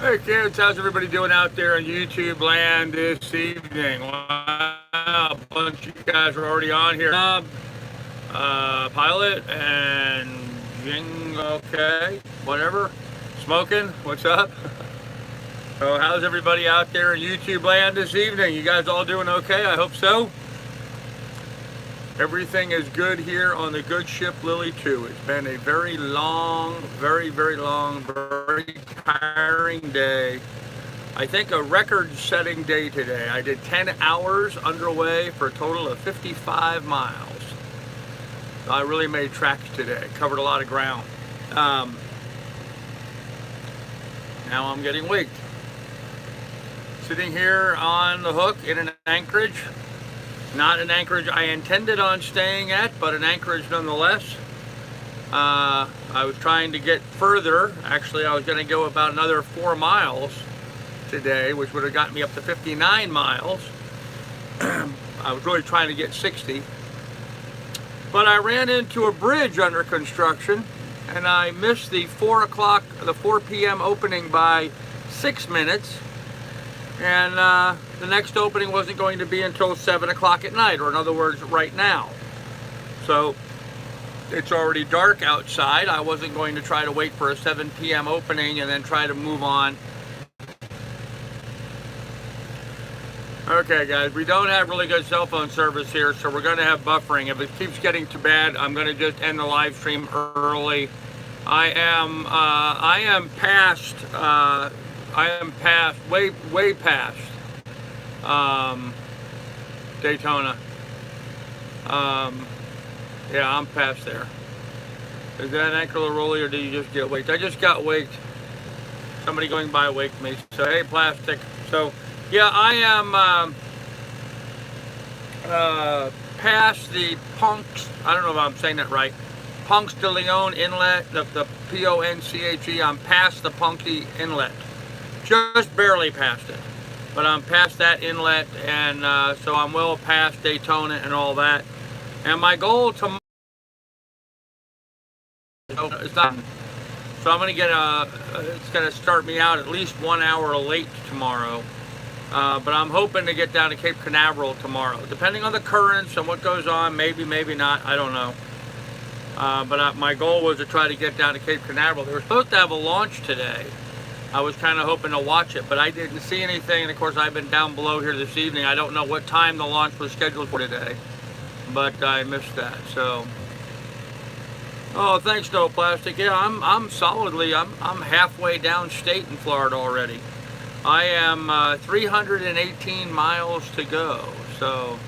Hey kids, how's everybody doing out there in YouTube land this evening? Wow, a bunch of you guys are already on here. Pilot and Jing, okay, whatever. Smoking, what's up? So how's everybody out there in YouTube land this evening? You guys all doing okay? I hope so. Everything is good here on the good ship Lily 2. It's been a very long, very long, very tiring day. I think a record-setting day today. I did 10 hours underway for a total of 55 miles. So I really made tracks today. Covered a lot of ground. Now I'm getting waked. Sitting here on the hook in an anchorage. Not an anchorage I intended on staying at, but an anchorage nonetheless. I was trying to get further. Actually, I was going to go about another 4 miles today, which would have gotten me up to 59 miles. I was really trying to get 60. But I ran into a bridge under construction, and I missed the 4 p.m. opening by 6 minutes. And the next opening wasn't going to be until 7 o'clock at night, or in other words, right now. So it's already dark outside. I wasn't going to try to wait for a 7 p.m. opening and then try to move on. Okay, guys, we don't have really good cell phone service here, so we're going to have buffering. If it keeps getting too bad, I'm going to just end the live stream early. I am past, way past Daytona. Yeah, I'm past there. Is that an ankle rolly, or did you just get waked? I just got waked. Somebody going by waked me. So, hey, plastic. So, yeah, I am past the Punks. I don't know if I'm saying that right. Punks de Leon Inlet, the P-O-N-C-H-E. I'm past the Punky Inlet. Just barely past it. But I'm past that inlet, and so I'm well past Daytona and all that. And my goal tomorrow is done. So I'm going to get it's going to start me out at least 1 hour late tomorrow. But I'm hoping to get down to Cape Canaveral tomorrow. Depending on the currents and what goes on, maybe not, I don't know. But my goal was to try to get down to Cape Canaveral. They were supposed to have a launch today. I was kind of hoping to watch it, but I didn't see anything. And of course, I've been down below here this evening. I don't know what time the launch was scheduled for today, but I missed that. So, oh, thanks, No Plastic. Yeah, I'm solidly. I'm halfway downstate in Florida already. I am 318 miles to go. So,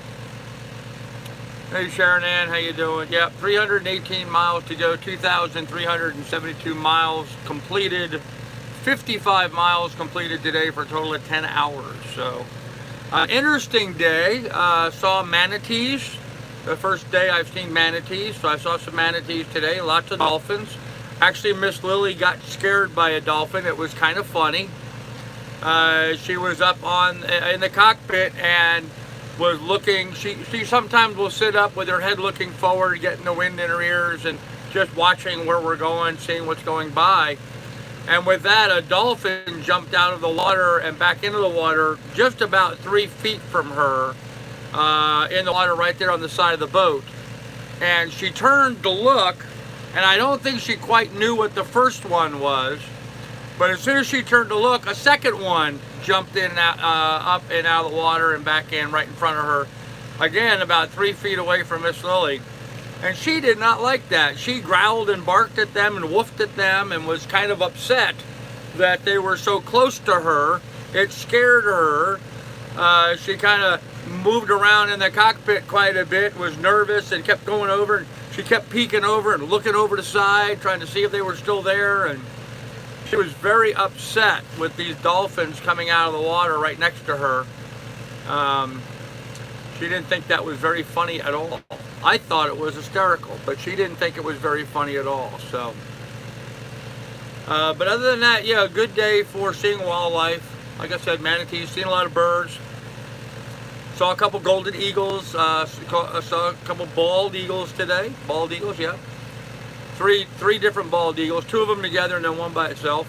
hey Sharon Ann, how you doing? Yep, 318 miles to go. 2,372 miles completed. 55 miles completed today for a total of 10 hours. So, interesting day. Saw manatees. The first day I've seen manatees. So I saw some manatees today. Lots of dolphins. Actually, Miss Lily got scared by a dolphin. It was kind of funny. She was up in the cockpit and was looking. She sometimes will sit up with her head looking forward, getting the wind in her ears, and just watching where we're going, seeing what's going by. And with that, a dolphin jumped out of the water and back into the water just about 3 feet from her, in the water right there on the side of the boat. And she turned to look, and I don't think she quite knew what the first one was, but as soon as she turned to look, a second one jumped in, up and out of the water and back in right in front of her, again about 3 feet away from Miss Lily. And she did not like that. She growled and barked at them and woofed at them and was kind of upset that they were so close to her. It scared her. She kind of moved around in the cockpit quite a bit, was nervous, and kept going over. And she kept peeking over and looking over the side, trying to see if they were still there. And she was very upset with these dolphins coming out of the water right next to her. She didn't think that was very funny at all. I thought it was hysterical, but she didn't think it was very funny at all. So, but other than that, yeah, a good day for seeing wildlife. Like I said, manatees, seen a lot of birds. Saw a couple golden eagles. Saw a couple bald eagles today. Bald eagles, yeah. Three different bald eagles. 2 of them together and then 1 by itself.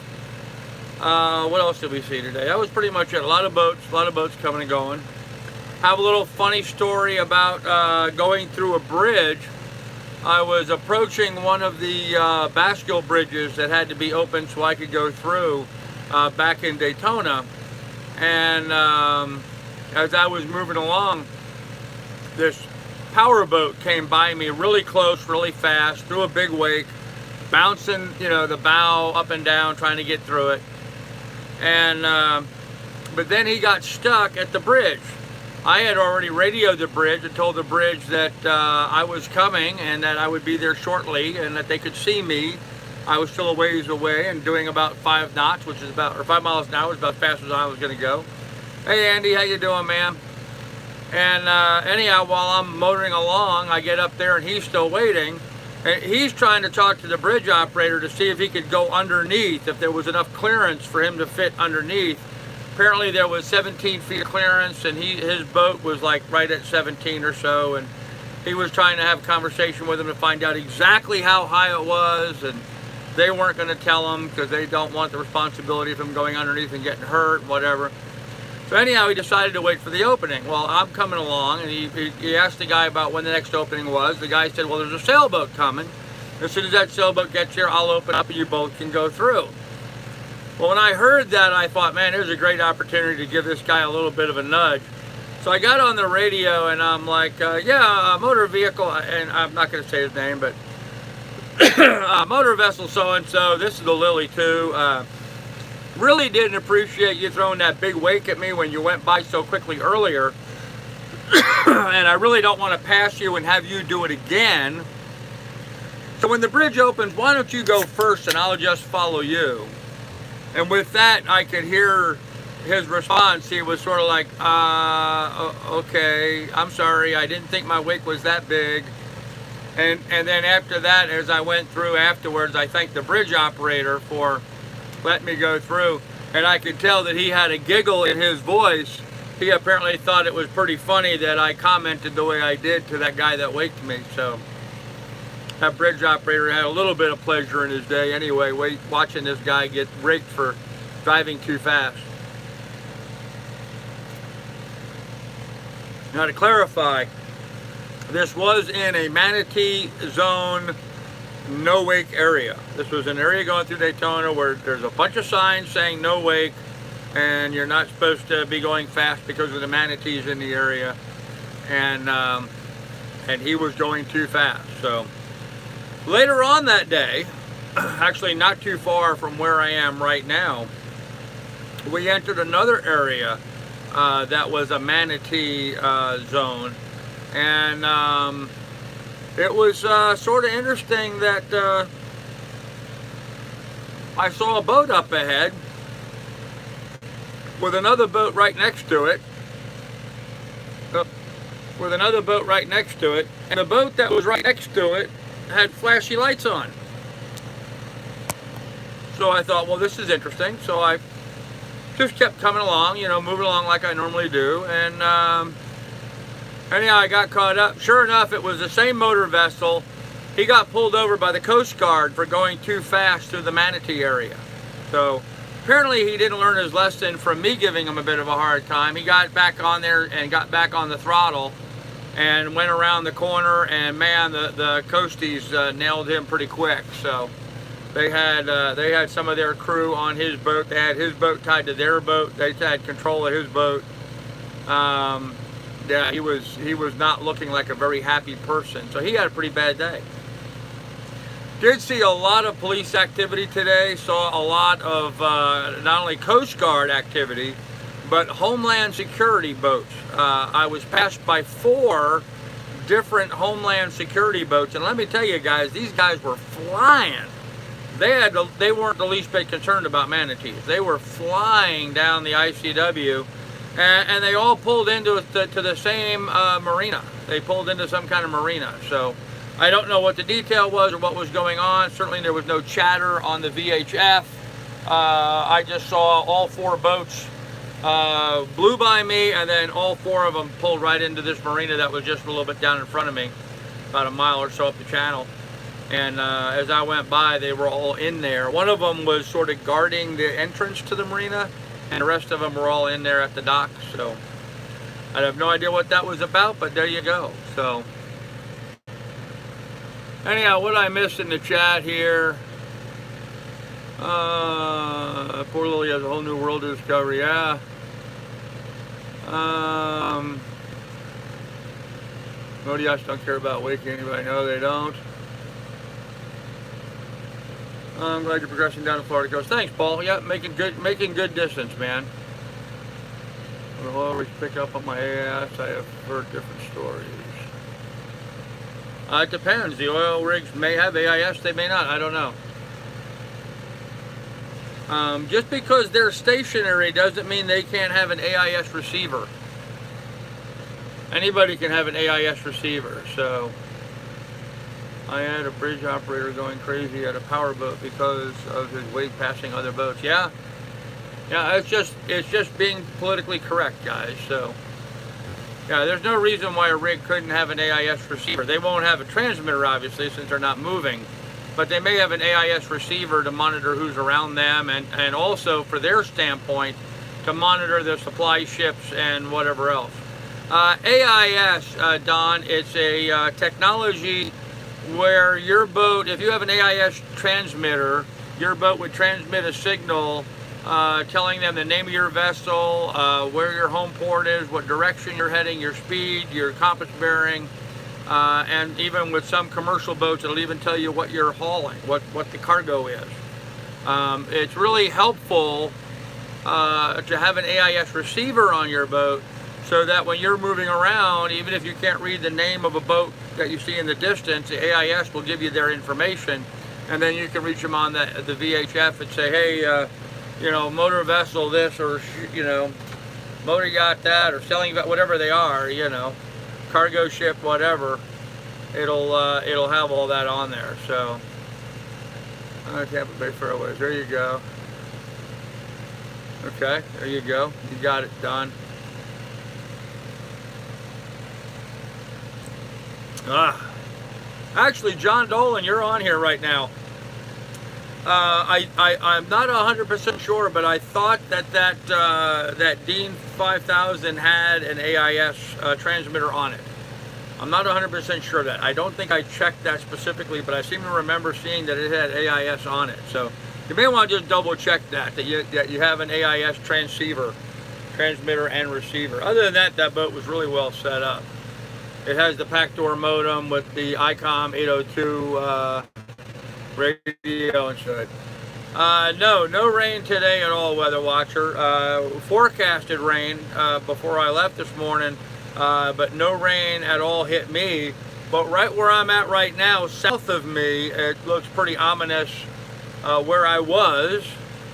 What else did we see today? That was pretty much it. A lot of boats coming and going. Have a little funny story about going through a bridge. I was approaching one of the bascule bridges that had to be opened so I could go through back in Daytona. And as I was moving along, this power boat came by me really close, really fast, through a big wake, bouncing, you know, the bow up and down, trying to get through it. And but then he got stuck at the bridge. I had already radioed the bridge and told the bridge that I was coming and that I would be there shortly and that they could see me. I was still a ways away and doing about 5 knots, which is about, or 5 miles an hour, was about as fast as I was going to go. Hey Andy, how you doing, man? And anyhow, while I'm motoring along, I get up there and he's still waiting. And he's trying to talk to the bridge operator to see if he could go underneath, if there was enough clearance for him to fit underneath. Apparently there was 17 feet of clearance, and his boat was like right at 17 or so, and he was trying to have a conversation with him to find out exactly how high it was, and they weren't going to tell him because they don't want the responsibility of him going underneath and getting hurt, whatever. So anyhow, he decided to wait for the opening. Well, I'm coming along, and he asked the guy about when the next opening was. The guy said, well, there's a sailboat coming. As soon as that sailboat gets here, I'll open up and you both can go through. Well, when I heard that, I thought, man, here's a great opportunity to give this guy a little bit of a nudge. So I got on the radio and I'm like, yeah, motor vehicle, and I'm not going to say his name, but motor vessel so-and-so, this is the Lily too. Really didn't appreciate you throwing that big wake at me when you went by so quickly earlier. And I really don't want to pass you and have you do it again. So when the bridge opens, why don't you go first and I'll just follow you. And with that, I could hear his response. He was sort of like, okay, I'm sorry, I didn't think my wake was that big. And then after that, as I went through afterwards, I thanked the bridge operator for letting me go through. And I could tell that he had a giggle in his voice. He apparently thought it was pretty funny that I commented the way I did to that guy that waked me. So that bridge operator had a little bit of pleasure in his day anyway, watching this guy get rigged for driving too fast. Now to clarify, this was in a manatee zone, no wake area. This was an area going through Daytona where there's a bunch of signs saying no wake and you're not supposed to be going fast because of the manatees in the area. And he was going too fast. So later on that day, actually not too far from where I am right now, we entered another area that was a manatee zone. And it was sort of interesting that I saw a boat up ahead with another boat right next to it. And the boat that was right next to it had flashy lights on. So I thought, well, this is interesting. So I just kept coming along, you know, moving along like I normally do. And anyhow, I got caught up. Sure enough, it was the same motor vessel. He got pulled over by the Coast Guard for going too fast through the manatee area. So apparently he didn't learn his lesson from me giving him a bit of a hard time. He got back on there and got back on the throttle and went around the corner, and man, the coasties nailed him pretty quick. So they had some of their crew on his boat. They had his boat tied to their boat. They had control of his boat. Yeah, he was not looking like a very happy person. So he had a pretty bad day. Did see a lot of police activity today. Saw a lot of not only Coast Guard activity, but Homeland Security boats. I was passed by 4 different Homeland Security boats, and let me tell you guys, these guys were flying. They weren't the least bit concerned about manatees. They were flying down the ICW, and they all pulled into to the same marina. They pulled into some kind of marina. So I don't know what the detail was or what was going on. Certainly there was no chatter on the VHF. I just saw all 4 boats blew by me, and then all 4 of them pulled right into this marina that was just a little bit down in front of me, about a mile or so up the channel. And as I went by, they were all in there. One of them was sort of guarding the entrance to the marina, and the rest of them were all in there at the dock. So I have no idea what that was about, but there you go. So anyhow, what I missed in the chat here, poor Lily has a whole new world to discover. Yeah. Modiash don't care about waking anybody. No, they don't. I'm glad you're progressing down the Florida coast. Thanks, Paul. Yeah, making good distance, man. I'll always pick up on my ass. I have heard different stories. It depends. The oil rigs may have AIS, they may not. I don't know. Just because they're stationary doesn't mean they can't have an AIS receiver. Anybody can have an AIS receiver. So I had a bridge operator going crazy at a powerboat because of his weight passing other boats. Yeah, it's just being politically correct, guys. So yeah, there's no reason why a rig couldn't have an AIS receiver. They won't have a transmitter, obviously, since they're not moving, but they may have an AIS receiver to monitor who's around them, and also for their standpoint to monitor the supply ships and whatever else. AIS, Don, it's a technology where your boat, if you have an AIS transmitter, your boat would transmit a signal telling them the name of your vessel, where your home port is, what direction you're heading, your speed, your compass bearing, and even with some commercial boats, it'll even tell you what you're hauling, what the cargo is. It's really helpful to have an AIS receiver on your boat, so that when you're moving around, even if you can't read the name of a boat that you see in the distance, the AIS will give you their information, and then you can reach them on the VHF and say, hey, you know, motor vessel this, or, you know, motor yacht that, or sailing whatever they are, you know, cargo ship, whatever. It'll have all that on there. So Tampa Bay Fairways, there you go. Okay, there you go. You got it done. Actually, John Dolan, you're on here right now. I'm not 100% sure, but I thought that Dean 5000 had an AIS transmitter on it. I'm not 100% sure of that. I don't think I checked that specifically, but I seem to remember seeing that it had AIS on it. So you may want to just double check that you have an AIS transmitter and receiver. Other than that, that boat was really well set up. It has the Pactor modem with the ICOM 802 radio and shit. No rain today at all, Weather Watcher. Forecasted rain before I left this morning, but no rain at all hit me. But right where I'm at right now, south of me, it looks pretty ominous. Where I was,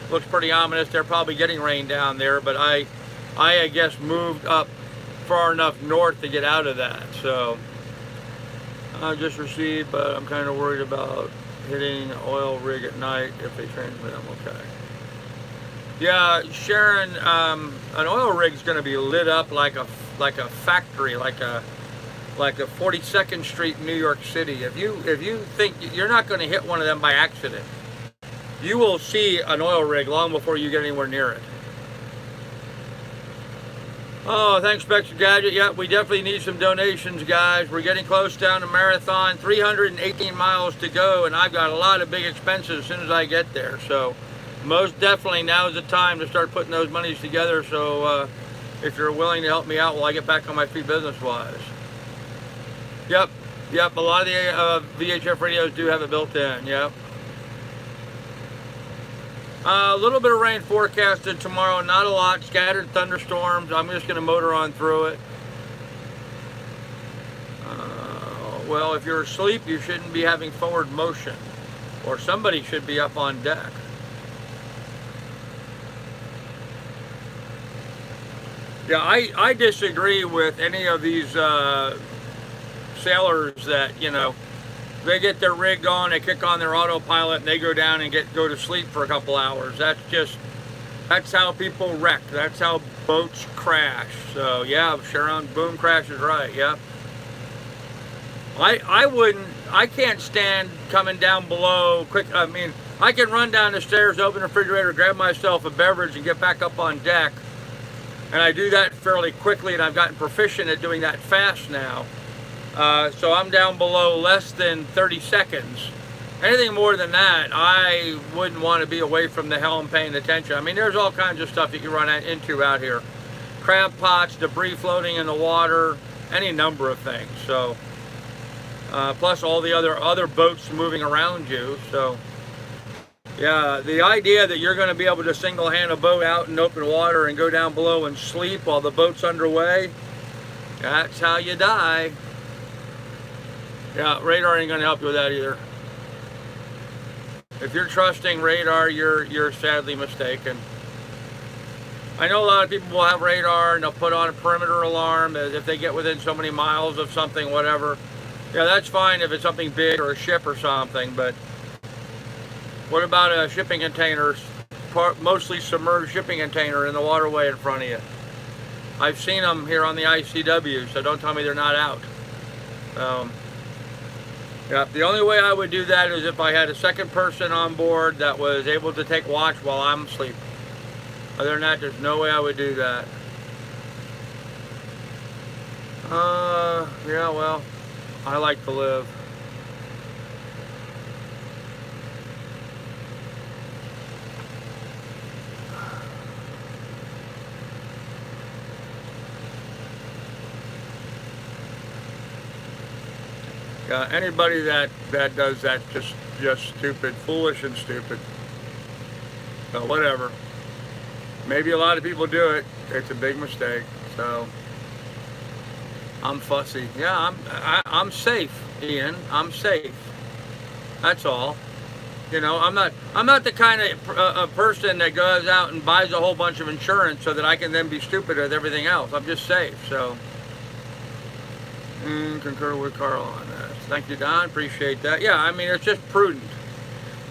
looks pretty ominous. They're probably getting rain down there, but I guess moved up far enough north to get out of that. So I just received, but I'm kind of worried about hitting an oil rig at night if they transmit them. Okay. Yeah, Sharon, an oil rig's going to be lit up like a factory, like a 42nd Street, New York City. If you think you're not going to hit one of them by accident, you will see an oil rig long before you get anywhere near it. Oh, thanks, Spectre Gadget. Yeah, we definitely need some donations, guys. We're getting close down to marathon. 318 miles to go, and I've got a lot of big expenses as soon as I get there. So most definitely now is the time to start putting those monies together. So if you're willing to help me out while I get back on my feet business-wise. Yep, a lot of the VHF radios do have it built in, yep. A little bit of rain forecasted tomorrow, not a lot, scattered thunderstorms. I'm just going to motor on through it. Well, if you're asleep, you shouldn't be having forward motion, or somebody should be up on deck. Yeah, I disagree with any of these sailors that, you know, they get their rig on, they kick on their autopilot, and they go down and go to sleep for a couple hours. That's how people wreck. That's how boats crash. So yeah, Sharon, boom crash is right. Yeah. I wouldn't I can't stand coming down below quick. I mean, I can run down the stairs, open the refrigerator, grab myself a beverage, and get back up on deck. And I do that fairly quickly, and I've gotten proficient at doing that fast now. So I'm down below less than 30 seconds. Anything more than that, I wouldn't want to be away from the helm paying attention. I mean, there's all kinds of stuff you can run into out here. Crab pots, debris floating in the water, any number of things. So, plus all the other boats moving around you. So, yeah, the idea that you're going to be able to single-hand a boat out in open water and go down below and sleep while the boat's underway, that's how you die. Yeah, radar ain't going to help you with that either. If you're trusting radar, you're sadly mistaken. I know a lot of people will have radar and they'll put on a perimeter alarm as if they get within so many miles of something, whatever. Yeah, that's fine if it's something big or a ship or something, but what about a shipping container, mostly submerged shipping container in the waterway in front of you? I've seen them here on the ICW, so don't tell me they're not out. Yeah, the only way I would do that is if I had a second person on board that was able to take watch while I'm asleep. Other than that, there's no way I would do that. Yeah, well, I like to live. Yeah, anybody that does that just stupid, foolish and stupid. So whatever. Maybe a lot of people do it. It's a big mistake. So I'm fussy. Yeah, I'm safe, Ian. I'm safe. That's all. You know, I'm not the kind of person that goes out and buys a whole bunch of insurance so that I can then be stupid with everything else. I'm just safe. So concur with Carl on that. Thank you, Don. Appreciate that. Yeah, I mean, it's just prudent.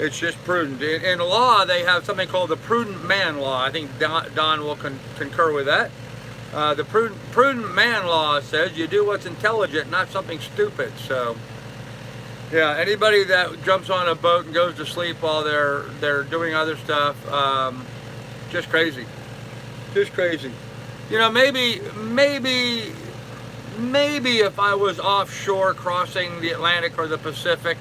It's just prudent. In law, they have something called the prudent man law. I think Don will concur with that. The prudent man law says you do what's intelligent, not something stupid. So, yeah, anybody that jumps on a boat and goes to sleep while they're doing other stuff, just crazy. Just crazy. You know, maybe if I was offshore crossing the Atlantic or the Pacific,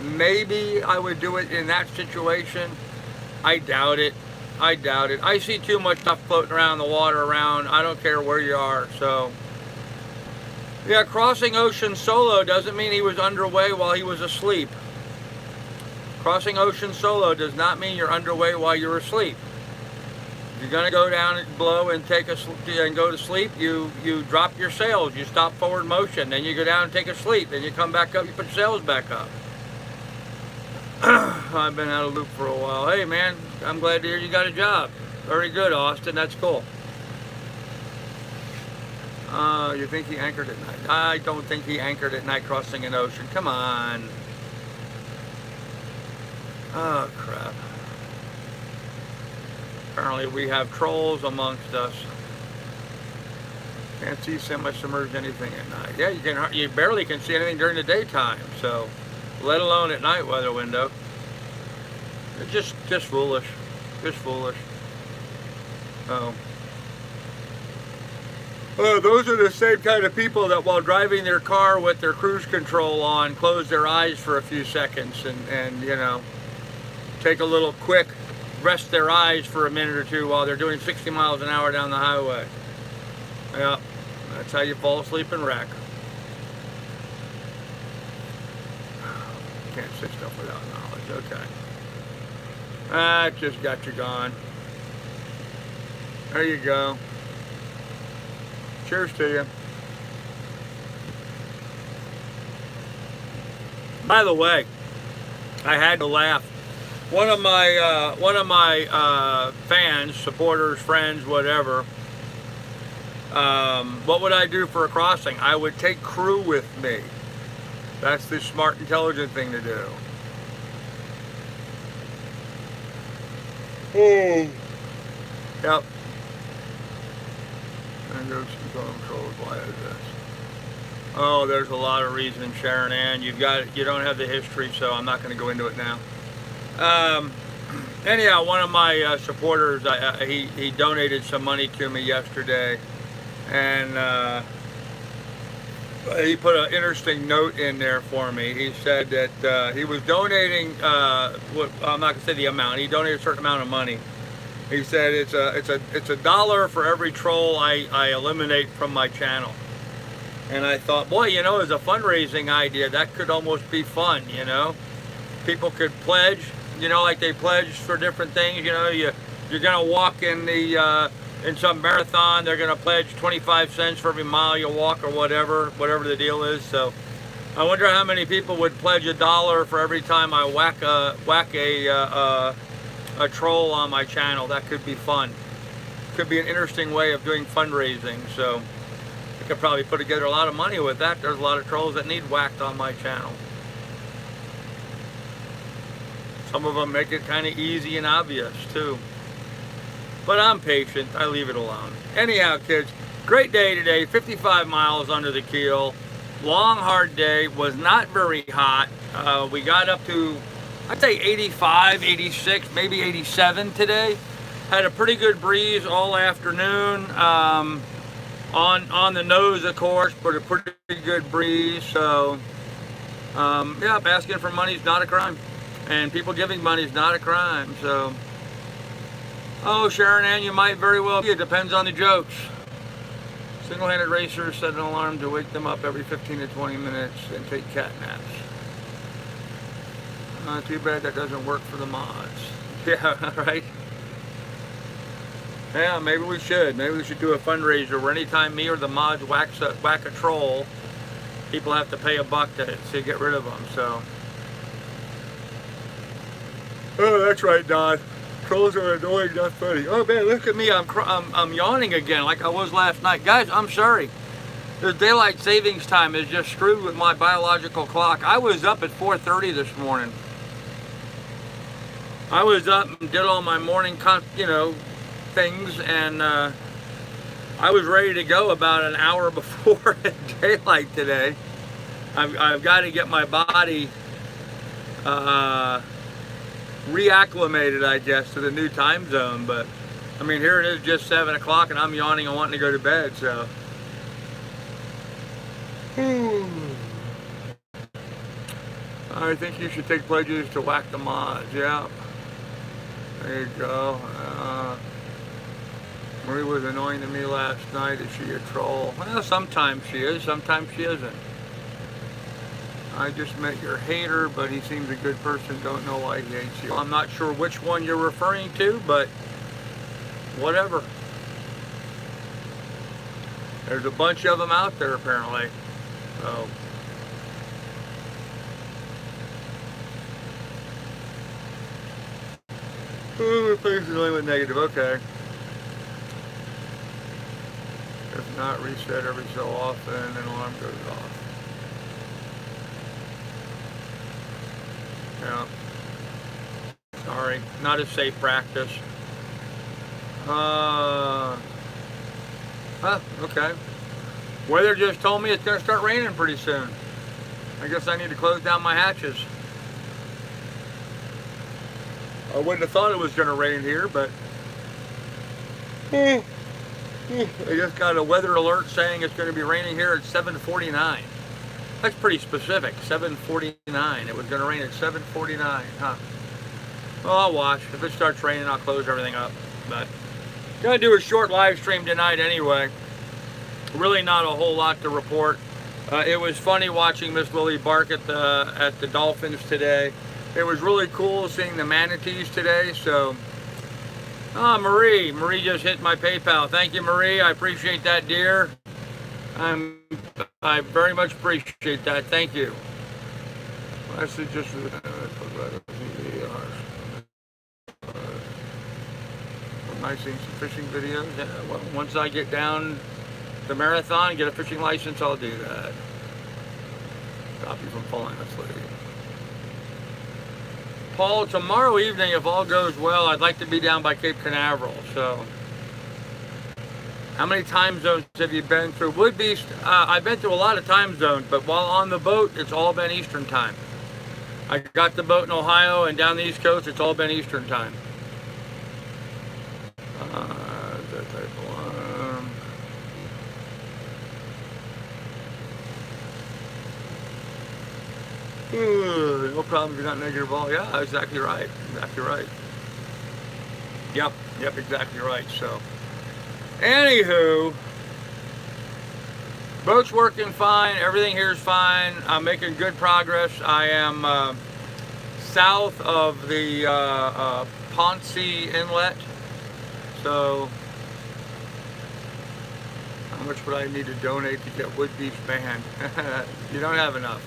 maybe I would do it in that situation. I doubt it. I doubt it. I see too much stuff floating around the water around. I don't care where you are. So, yeah, crossing ocean solo doesn't mean he was underway while he was asleep. Crossing ocean solo does not mean you're underway while you're asleep. If you're gonna go down below and and go to sleep, you drop your sails, you stop forward motion, then you go down and take a sleep, then you come back up, you put your sails back up. I've been out of loop for a while. Hey man, I'm glad to hear you got a job. Very good, Austin, that's cool. You think he anchored at night? I don't think he anchored at night crossing an ocean. Come on. Oh crap. Apparently we have trolls amongst us. Can't see semi-submerged anything at night. Yeah, you barely can see anything during the daytime, so let alone at night weather window. It's just foolish. Just foolish. Oh. Those are the same kind of people that while driving their car with their cruise control on close their eyes for a few seconds and you know, take a little quick rest their eyes for a minute or two while they're doing 60 miles an hour down the highway. Yeah, that's how you fall asleep and wreck. Can't say stuff without knowledge. Okay. That just got you gone. There you go. Cheers to you. By the way, I had to laugh. One of my fans, supporters, friends, whatever. What would I do for a crossing? I would take crew with me. That's the smart, intelligent thing to do. Oh. Yep. And there's some controls. Why is this? Oh, there's a lot of reasons, Sharon Ann. You don't have the history, so I'm not going to go into it now. Anyhow, one of my supporters, he donated some money to me yesterday, and he put an interesting note in there for me. He said that he was donating. I'm not going to say the amount. He donated a certain amount of money. He said it's a dollar for every troll I eliminate from my channel. And I thought, boy, as a fundraising idea, that could almost be fun. People could pledge. Like they pledge for different things. You're gonna walk in in some marathon. They're gonna pledge 25 cents for every mile you walk, or whatever the deal is. So I wonder how many people would pledge a dollar for every time I whack a troll on my channel. That could be fun. Could be an interesting way of doing fundraising. So I could probably put together a lot of money with that. There's a lot of trolls that need whacked on my channel. Some of them make it kind of easy and obvious too. But I'm patient. I leave it alone. Anyhow, kids, great day today. 55 miles under the keel. Long, hard day. Was not very hot. We got up to, I'd say 85, 86, maybe 87 today. Had a pretty good breeze all afternoon. On the nose, of course, but a pretty good breeze. So, yeah, asking for money is not a crime. And people giving money is not a crime. So, oh, Sharon Ann, you might very well be. It depends on the jokes. Single-handed racers set an alarm to wake them up every 15 to 20 minutes and take cat naps. Too bad that doesn't work for the mods. Yeah, right? Yeah, maybe we should. Maybe we should do a fundraiser where anytime me or the mods whack a troll, people have to pay $1 to get rid of them. So. Oh, that's right, Don. Trolls are annoying, not funny. Oh man, look at me. I'm yawning again like I was last night. Guys, I'm sorry. The daylight savings time is just screwed with my biological clock. I was up at 4:30 this morning. I was up and did all my morning, things, and I was ready to go about an hour before daylight today. I've got to get my body reacclimated, I guess, to the new time zone. But I mean, here it is, just 7 o'clock, and I'm yawning and wanting to go to bed. So. I think you should take pledges to whack the mods. Yeah. There you go. Marie was annoying to me last night. Is she a troll? Well, sometimes she is, sometimes she isn't. I just met your hater, but he seems a good person. Don't know why he hates you. I'm not sure which one you're referring to, but whatever. There's a bunch of them out there, apparently. So. Ooh, replace is only with negative. Okay. If not, reset every so often, and an alarm goes off. Yeah. Sorry, not a safe practice. Okay. Weather just told me it's going to start raining pretty soon. I guess I need to close down my hatches. I wouldn't have thought it was going to rain here, but I just got a weather alert saying it's going to be raining here at 7:49. That's pretty specific, 7:49. It was going to rain at 7:49, huh? Well, I'll watch. If it starts raining, I'll close everything up. But gonna do a short live stream tonight anyway. Really not a whole lot to report. It was funny watching Miss Lily bark at the dolphins today. It was really cool seeing the manatees today. So, Marie just hit my PayPal. Thank you, Marie. I appreciate that, dear. I very much appreciate that. Thank you. I suggest I've seen some fishing videos. Yeah, well, once I get down the marathon, get a fishing license, I'll do that. Stop you from falling asleep. Paul, tomorrow evening, if all goes well, I'd like to be down by Cape Canaveral. So, How many time zones have you been through? Would be, I've been through a lot of time zones, but while on the boat, it's all been Eastern time. I got the boat in Ohio, and down the East Coast, it's all been Eastern time. That type of no problem if you're not negative all. Yeah, exactly right. Exactly right. Yep, exactly right. So, anywho, boat's working fine. Everything here is fine. I'm making good progress. I am south of the Ponce Inlet. So, how much would I need to donate to get Wood Beach banned? You don't have enough.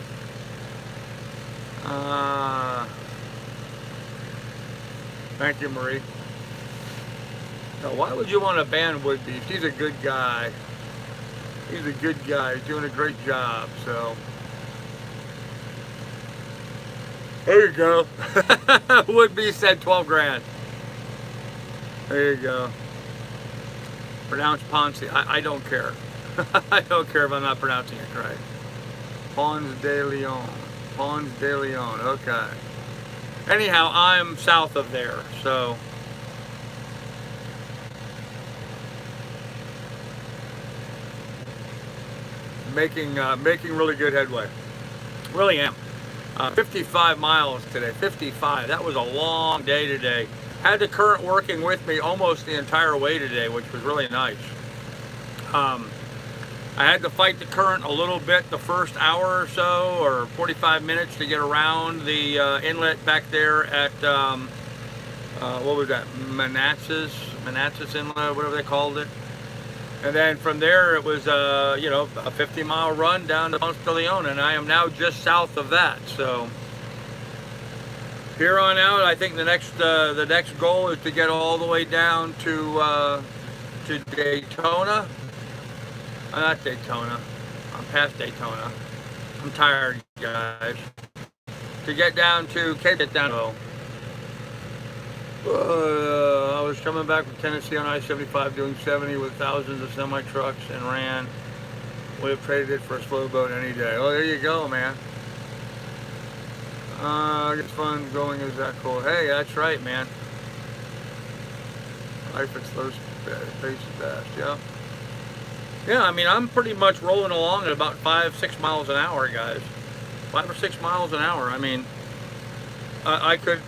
Thank you, Marie. Now, why would you want to ban Wood Beach? He's a good guy. He's a good guy. He's doing a great job. So, there you go. Wood Beach said 12 grand. There you go. Pronounced Ponce. I don't care. I don't care if I'm not pronouncing it right. Ponce de Leon. Ponce de Leon. Okay. Anyhow, I'm south of there, so making really good headway. Really am. 55 miles today. 55. That was a long day today. Had the current working with me almost the entire way today, which was really nice. I had to fight the current a little bit the first hour or so, or 45 minutes to get around the inlet back there at, what was that, Manassas Inlet, whatever they called it. And then from there it was, you know, a 50-mile run down to Ponce de Leon, and I am now just south of that. So here on out, I think the next goal is to get all the way down to Daytona. Not Daytona. I'm past Daytona. I'm tired, guys. To get down to Cape Town. I was coming back from Tennessee on I-75 doing 70 with thousands of semi-trucks and ran. Would have traded it for a slow boat any day. Oh, there you go, man. It's fun going. Is that cool? Hey, that's right, man. Life at slow pace is fast. Yeah. Yeah, I mean, I'm pretty much rolling along at about 5-6 miles an hour, guys. 5 or 6 miles an hour. I mean, I could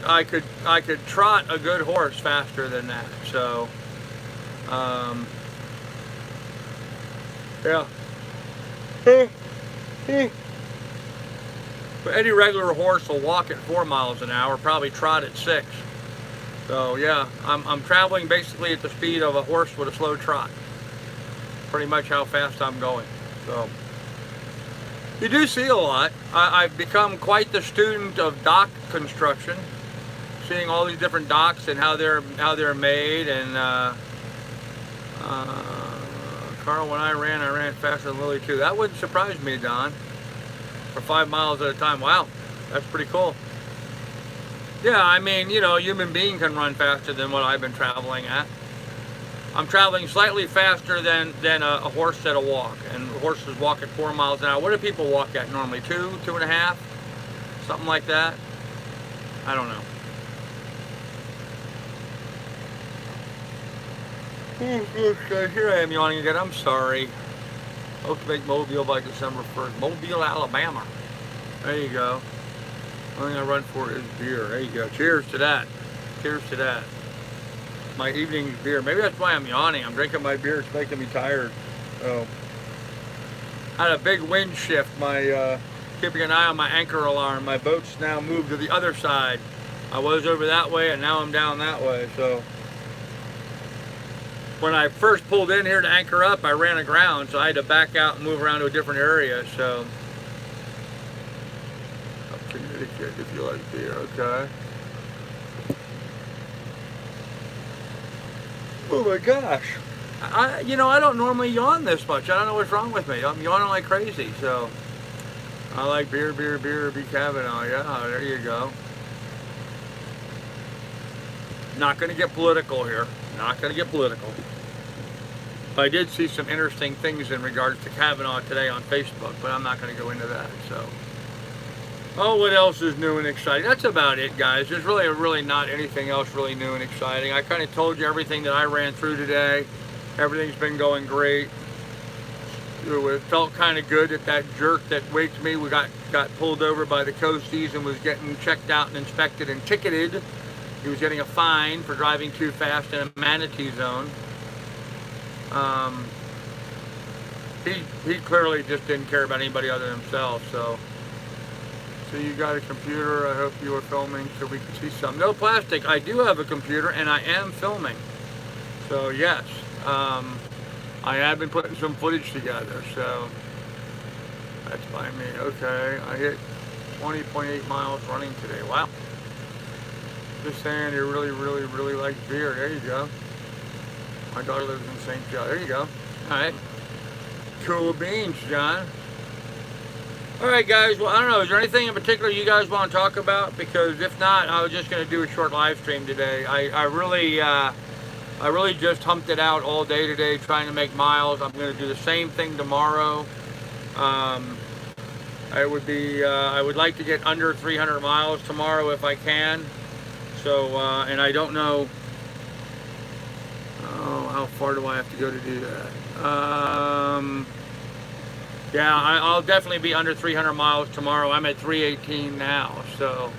trot a good horse faster than that. So, yeah. But any regular horse will walk at 4 miles an hour, probably trot at 6. So yeah, I'm traveling basically at the speed of a horse with a slow trot. Pretty much how fast I'm going. So you do see a lot. I've become quite the student of dock construction, seeing all these different docks and how they're made. And Carl, when I ran faster than Lily too. That wouldn't surprise me, Don. For 5 miles at a time. Wow, that's pretty cool. Yeah, I mean, you know, a human being can run faster than what I've been traveling at. I'm traveling slightly faster than a horse at a walk, and horses walk at 4 miles an hour. What do people walk at normally? 2.5, something like that. I don't know. Here I am yawning again. I'm sorry. Hope to make Mobile by December 1st. Mobile, Alabama. There you go. Only thing I run for is beer. There you go. Cheers to that. Cheers to that. My evening beer. Maybe that's why I'm yawning. I'm drinking my beer. It's making me tired. So, I had a big wind shift. Keeping an eye on my anchor alarm. My boat's now moved to the other side. I was over that way, and now I'm down that way. So, when I first pulled in here to anchor up, I ran aground, so I had to back out and move around to a different area. So, up Connecticut if you like beer, okay. Oh my gosh, I don't normally yawn this much. I don't know what's wrong with me. I'm yawning like crazy. So, I like beer, B. Kavanaugh. Yeah, there you go. Not going to get political here. Not going to get political. But I did see some interesting things in regards to Kavanaugh today on Facebook, but I'm not going to go into that. So, oh, what else is new and exciting? That's about it, guys. There's really not anything else really new and exciting. I kind of told you everything that I ran through today. Everything's been going great. It felt kind of good that that jerk that waked me, we got pulled over by the coasties and was getting checked out and inspected and ticketed. He was getting a fine for driving too fast in a manatee zone. He clearly just didn't care about anybody other than himself. So you got a computer. I hope you are filming so we can see some. No plastic. I do have a computer and I am filming. So yes, I have been putting some footage together. So that's by me. Okay, I hit 20.8 miles running today. Wow. Just saying, you really like beer. There you go. My daughter lives in St. Joe. There you go. All right. Cool beans, John. All right, guys. Well, I don't know. Is there anything in particular you guys want to talk about? Because if not, I was just going to do a short live stream today. I really just humped it out all day today, trying to make miles. I'm going to do the same thing tomorrow. I would like to get under 300 miles tomorrow if I can. So, and I don't know. Oh, how far do I have to go to do that? Yeah, I'll definitely be under 300 miles tomorrow. I'm at 318 now, so.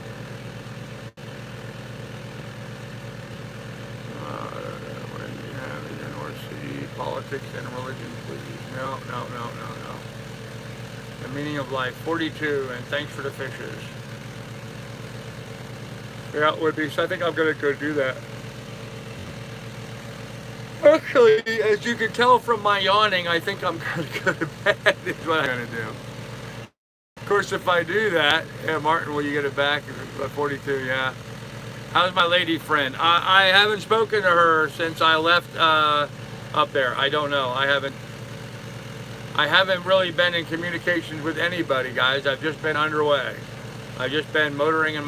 What do you have in your North Sea? Politics and religion, please. No. The meaning of life, 42, and thanks for the fishes. Yeah, it would be, so I think I'm going to go do that. Actually, as you can tell from my yawning, I think I'm going to go to bed is what I'm going to do. Of course, if I do that, yeah, Martin, will you get it back? 42, yeah. How's my lady friend? I haven't spoken to her since I left up there. I don't know. I haven't really been in communications with anybody, guys. I've just been underway. I've just been motoring. So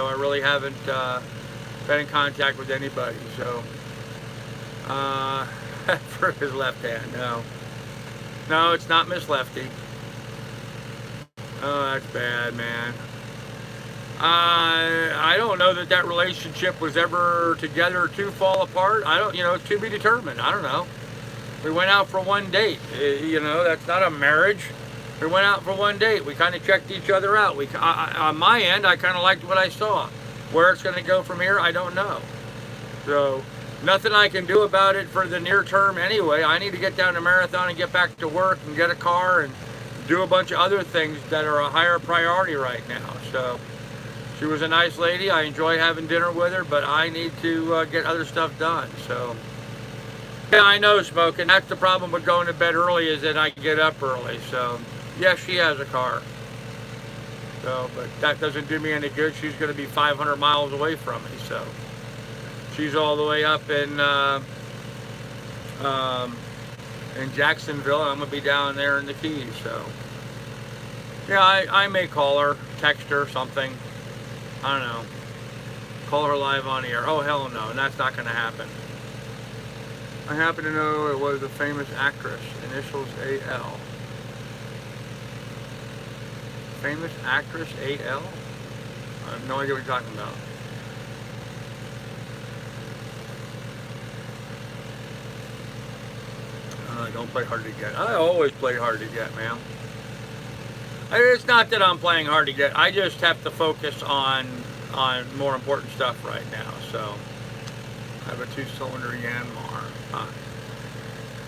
I really haven't been in contact with anybody. So for his left hand, no, it's not Miss Lefty. Oh, that's bad, man. I don't know that relationship was ever together to fall apart. I don't, it's to be determined. I don't know. We went out for one date. That's not a marriage. We went out for one date. We kind of checked each other out. On my end, I kind of liked what I saw. Where it's going to go from here, I don't know. So, nothing I can do about it for the near term anyway. I need to get down to Marathon and get back to work and get a car and do a bunch of other things that are a higher priority right now. So, she was a nice lady. I enjoy having dinner with her, but I need to get other stuff done. So, yeah, I know, Smoking. That's the problem with going to bed early is that I get up early. So, yes, she has a car. So, but that doesn't do me any good. She's going to be 500 miles away from me. So, she's all the way up in Jacksonville, and I'm going to be down there in the Keys. So, yeah, I may call her, text her, something. I don't know. Call her live on the air. Oh, hell no. And that's not going to happen. I happen to know it was a famous actress. Initials A.L. Famous actress A.L.? I have no idea what you're talking about. Don't play hard to get. I always play hard to get, man. It's not that I'm playing hard to get. I just have to focus on more important stuff right now. So I have a 2-cylinder Yanmar.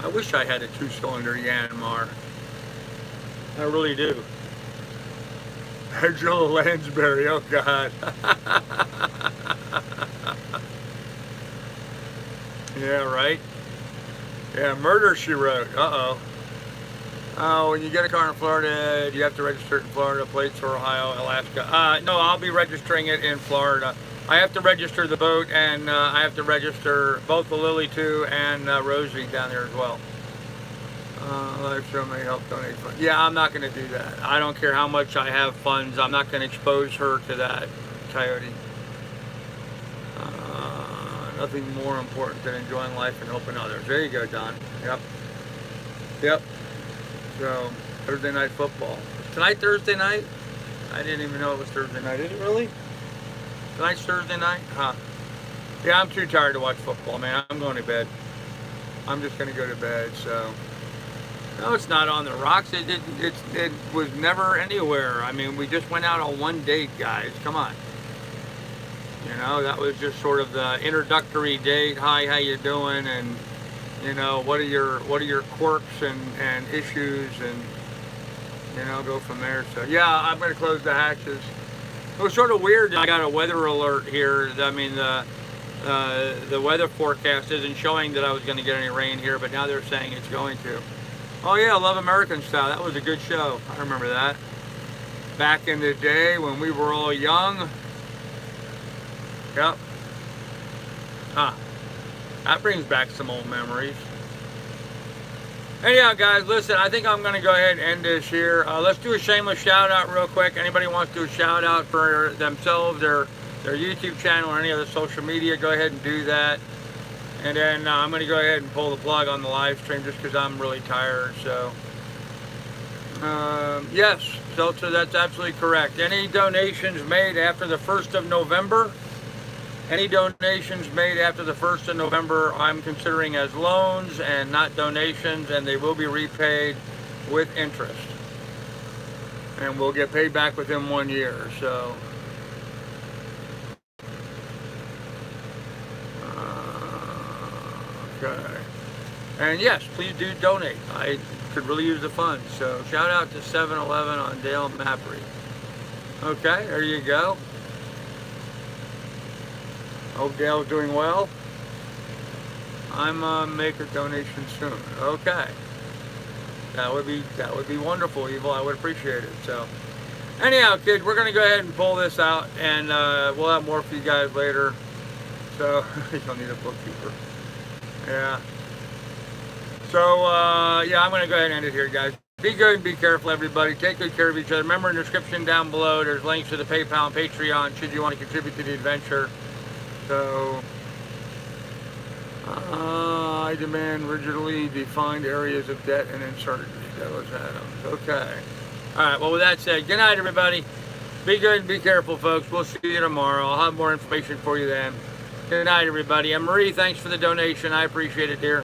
I wish I had a 2-cylinder Yanmar. I really do. Joel Lansbury, oh God. Yeah, right? Yeah, Murder, She Wrote. Uh-oh. Oh, when you get a car in Florida, do you have to register it in Florida? Plates for Ohio, Alaska? No, I'll be registering it in Florida. I have to register the boat, and I have to register both the Lily 2 and Rosie down there as well. Live show may help donate funds. Yeah, I'm not going to do that. I don't care how much I have funds. I'm not going to expose her to that, Coyote. Nothing more important than enjoying life and helping others. There you go, Don. Yep. Yep. So, Thursday night football. Is tonight Thursday night? I didn't even know it was Thursday night. Is it really? Tonight's Thursday night? Huh. Yeah, I'm too tired to watch football, man. I'm going to bed. I'm just going to go to bed, so. No, it's not on the rocks. It was never anywhere. I mean, we just went out on one date, guys. Come on. You know, that was just sort of the introductory date. Hi, how you doing? And, you know, what are your quirks and issues, and, you know, go from there. So, yeah, I'm going to close the hatches. It was sort of weird that I got a weather alert here. I mean, the weather forecast isn't showing that I was going to get any rain here, but now they're saying it's going to. Oh yeah, Love American Style. That was a good show. I remember that. Back in the day when we were all young. Yep. That brings back some old memories. Anyhow, guys, listen, I think I'm going to go ahead and end this here. Let's do a shameless shout out real quick. Anybody wants to do a shout out for themselves, their YouTube channel, or any other social media, go ahead and do that. And then I'm going to go ahead and pull the plug on the live stream just because I'm really tired. So, yes, so that's absolutely correct. Any donations made after the 1st of November, I'm considering as loans and not donations, and they will be repaid with interest. And we'll get paid back within 1 year. So. Okay. And yes, please do donate. I could really use the funds. So shout out to 7-Eleven on Dale Mappery. Okay, there you go. Hope Dale's doing well. I'm make a donation soon. Okay. That would be wonderful, Evil. I would appreciate it. So anyhow, kids, we're gonna go ahead and pull this out, and we'll have more for you guys later. So you don't need a bookkeeper. Yeah. So, yeah, I'm going to go ahead and end it here, guys. Be good and be careful, everybody. Take good care of each other. Remember, in the description down below, there's links to the PayPal and Patreon should you want to contribute to the adventure. So, I demand rigidly defined areas of debt and uncertainty. That was Adams. Okay. All right, well, with that said, good night, everybody. Be good and be careful, folks. We'll see you tomorrow. I'll have more information for you then. Good night, everybody. And Marie, thanks for the donation. I appreciate it, dear.